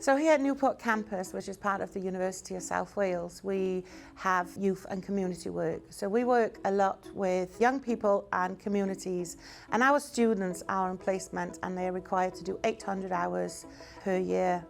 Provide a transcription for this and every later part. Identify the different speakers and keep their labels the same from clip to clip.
Speaker 1: So here at Newport campus, which is part of the University of South Wales, we have youth and community work. So we work a lot with young people and communities, and our students are on placement and they're required to do 800 hours per year.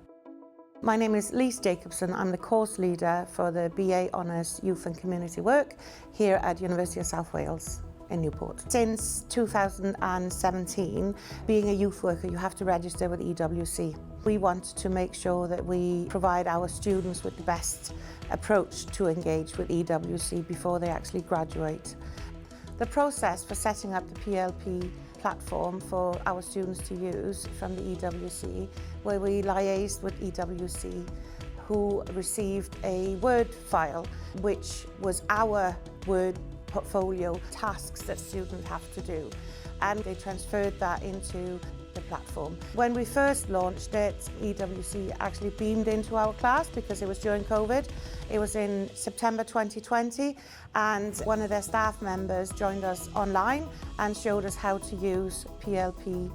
Speaker 1: My name is Lise Jacobson. I'm the course leader for the BA Honours Youth and Community Work here at University of South Wales in Newport. Since 2017, being a youth worker, you have to register with EWC. We want to make sure that we provide our students with the best approach to engage with EWC before they actually graduate. The process for setting up the PLP platform for our students to use from the EWC, where we liaised with EWC, who received a Word file, which was our Word portfolio tasks that students have to do, and they transferred that into the platform. When we first launched it, EWC actually beamed into our class because it was during COVID. It was in September 2020, and one of their staff members joined us online and showed us how to use PLP.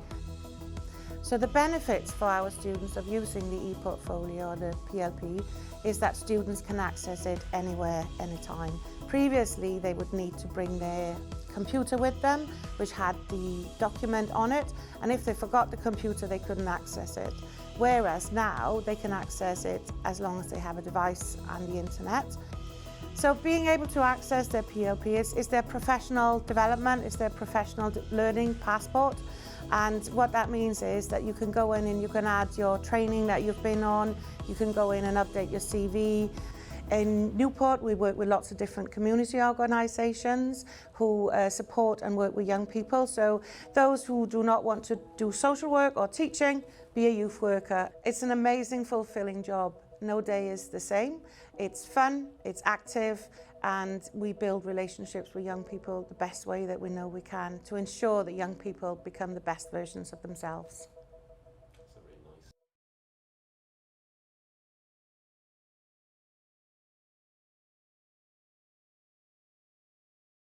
Speaker 1: So the benefits for our students of using the e-portfolio or the PLP is that students can access it anywhere, anytime. Previously, they would need to bring their computer with them, which had the document on it, and if they forgot the computer, they couldn't access it. Whereas now, they can access it as long as they have a device and the internet. So being able to access their PLP is their professional development, it's their professional learning passport. And what that means is that you can go in and you can add your training that you've been on, you can go in and update your CV. In Newport, we work with lots of different community organisations who support and work with young people. So those who do not want to do social work or teaching, be a youth worker. It's an amazing, fulfilling job. No day is the same. It's fun, it's active, and we build relationships with young people the best way that we know we can to ensure that young people become the best versions of themselves.